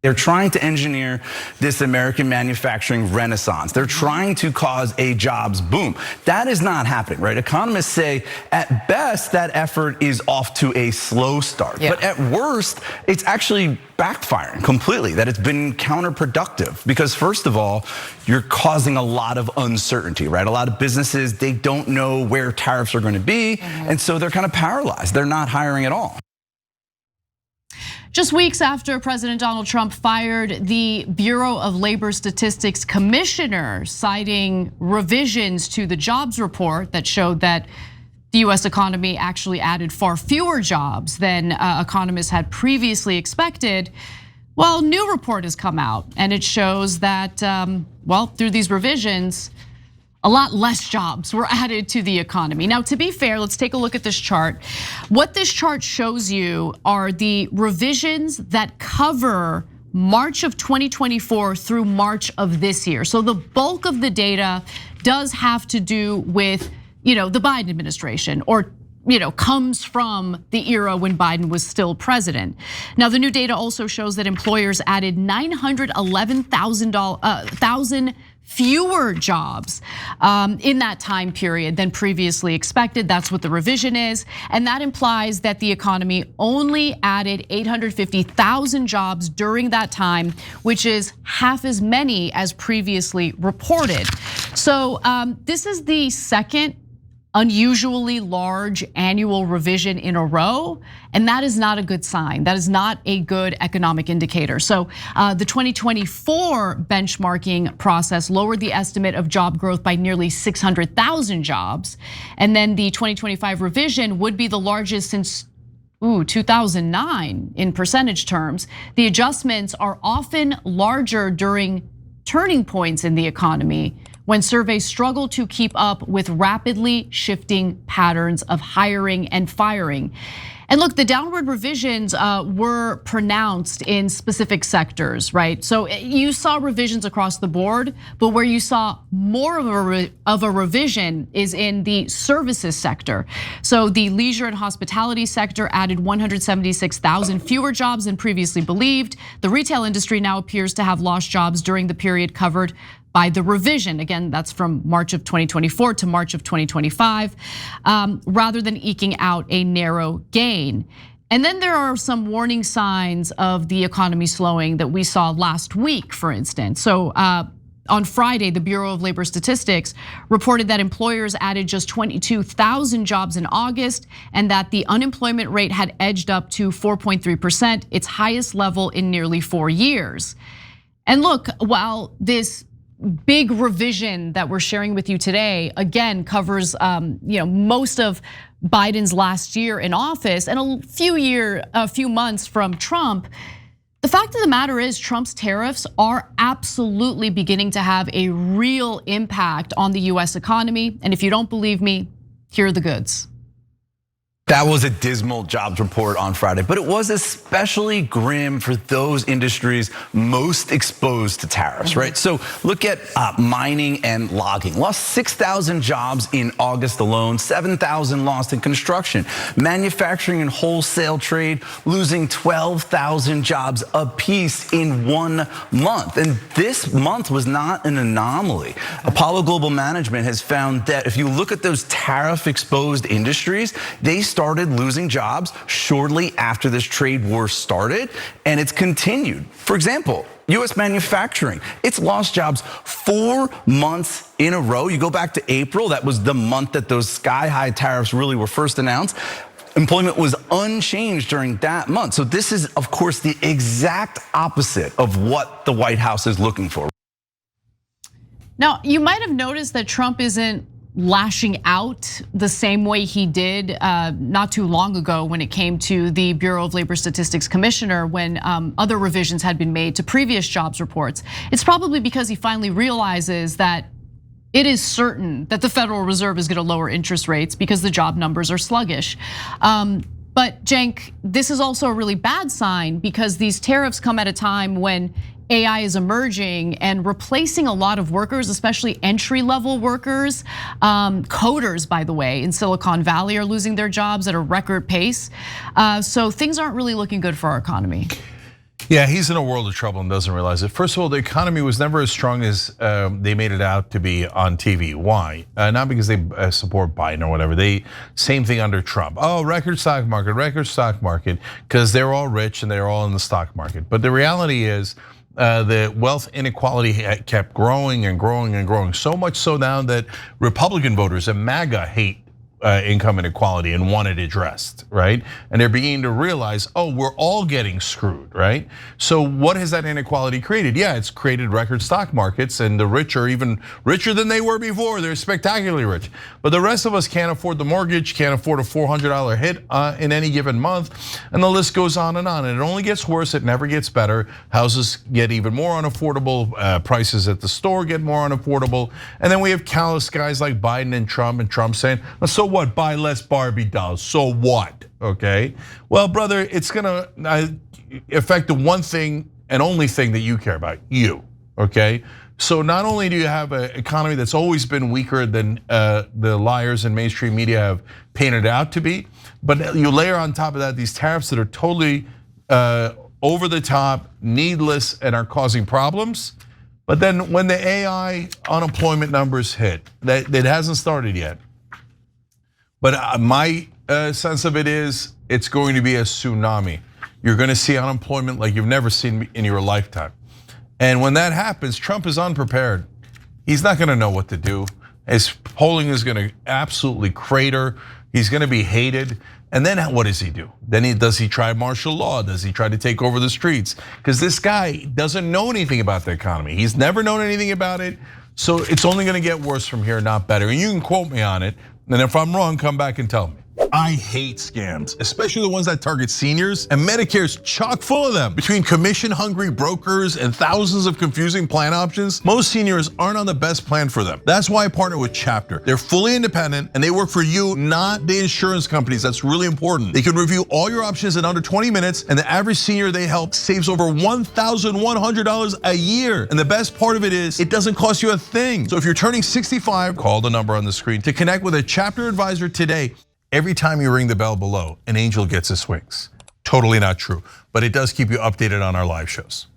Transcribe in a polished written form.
They're trying to engineer this American manufacturing renaissance. They're trying to cause a jobs boom. That is not happening, right? Economists say at best that effort is off to a slow start. But at worst, it's actually backfiring completely, that it's been counterproductive. Because first of all, you're causing a lot of uncertainty, right? A lot of businesses, they don't know where tariffs are going to be. And so they're kind of paralyzed. They're not hiring at all. Just weeks after President Donald Trump fired the Bureau of Labor Statistics commissioner, citing revisions to the jobs report that showed that the US economy actually added far fewer jobs than economists had previously expected. Well, a new report has come out and it shows that, well, through these revisions, a lot less jobs were added to the economy. Now, to be fair, let's take a look at this chart. What this chart shows you are the revisions that cover March of 2024 through March of this year. So the bulk of the data does have to do with, the Biden administration, or comes from the era when Biden was still president. Now, the new data also shows that employers added 911,000 fewer jobs in that time period than previously expected. That's what the revision is. And that implies that the economy only added 850,000 jobs during that time, which is half as many as previously reported. So this is the second unusually large annual revision in a row, and that is not a good sign. That is not a good economic indicator. So the 2024 benchmarking process lowered the estimate of job growth by nearly 600,000 jobs. And then the 2025 revision would be the largest since 2009 in percentage terms. The adjustments are often larger during turning points in the economy, when surveys struggle to keep up with rapidly shifting patterns of hiring and firing. And look, the downward revisions were pronounced in specific sectors, right? So you saw revisions across the board, but where you saw more of a revision is in the services sector. So the leisure and hospitality sector added 176,000 fewer jobs than previously believed. The retail industry now appears to have lost jobs during the period covered by the revision. Again, that's from March of 2024 to March of 2025, rather than eking out a narrow gain. And then there are some warning signs of the economy slowing that we saw last week, for instance. So on Friday, the Bureau of Labor Statistics reported that employers added just 22,000 jobs in August, and that the unemployment rate had edged up to 4.3%, its highest level in nearly 4 years. And look, while this big revision that we're sharing with you today, again, covers most of Biden's last year in office and a few months from Trump. The fact of the matter is Trump's tariffs are absolutely beginning to have a real impact on the US economy. And if you don't believe me, here are the goods. That was a dismal jobs report on Friday, but it was especially grim for those industries most exposed to tariffs, right? So look at mining and logging. Lost 6,000 jobs in August alone, 7,000 lost in construction. Manufacturing and wholesale trade losing 12,000 jobs apiece in 1 month. And this month was not an anomaly. Apollo Global Management has found that if you look at those tariff exposed industries, they started losing jobs shortly after this trade war started, and it's continued. For example, US manufacturing, it's lost jobs 4 months in a row. You go back to April, that was the month that those sky-high tariffs really were first announced. Employment was unchanged during that month. So this is, of course, the exact opposite of what the White House is looking for. Now, you might have noticed that Trump isn't lashing out the same way he did not too long ago when it came to the Bureau of Labor Statistics commissioner, when other revisions had been made to previous jobs reports. It's probably because he finally realizes that it is certain that the Federal Reserve is going to lower interest rates because the job numbers are sluggish. But Cenk, this is also a really bad sign because these tariffs come at a time when AI is emerging and replacing a lot of workers, especially entry-level workers. Coders, by the way, in Silicon Valley are losing their jobs at a record pace. So things aren't really looking good for our economy. Yeah, he's in a world of trouble and doesn't realize it. First of all, the economy was never as strong as they made it out to be on TV. Why? Not because they support Biden or whatever. Same thing under Trump. Oh, record stock market, because they're all rich and they're all in the stock market. But the reality is, the wealth inequality kept growing and growing and growing. So much so now that Republican voters and MAGA hate income inequality and want it addressed, right? And they're beginning to realize, oh, we're all getting screwed, right? So what has that inequality created? Yeah, it's created record stock markets, and the rich are even richer than they were before. They're spectacularly rich. But the rest of us can't afford the mortgage, can't afford a $400 hit in any given month, and the list goes on. And it only gets worse, it never gets better. Houses get even more unaffordable, prices at the store get more unaffordable. And then we have callous guys like Biden and Trump saying, so what, buy less Barbie dolls, so what, okay? Well, brother, it's gonna affect the one thing and only thing that you care about, you, okay? So not only do you have an economy that's always been weaker than the liars in mainstream media have painted it out to be, but you layer on top of that these tariffs that are totally over the top, needless, and are causing problems. But then when the AI unemployment numbers hit, that it hasn't started yet. But my sense of it is, it's going to be a tsunami. You're going to see unemployment like you've never seen in your lifetime. And when that happens, Trump is unprepared. He's not going to know what to do. His polling is going to absolutely crater. He's going to be hated. And then what does he do? Then does he try martial law? Does he try to take over the streets? Because this guy doesn't know anything about the economy. He's never known anything about it. So it's only going to get worse from here, not better. And you can quote me on it. And if I'm wrong, come back and tell me. I hate scams, especially the ones that target seniors, and Medicare's chock full of them. Between commission-hungry brokers and thousands of confusing plan options, most seniors aren't on the best plan for them. That's why I partner with Chapter. They're fully independent and they work for you, not the insurance companies. That's really important. They can review all your options in under 20 minutes, and the average senior they help saves over $1,100 a year. And the best part of it is, it doesn't cost you a thing. So if you're turning 65, call the number on the screen to connect with a Chapter advisor today. Every time you ring the bell below, an angel gets his wings. Totally not true, but it does keep you updated on our live shows.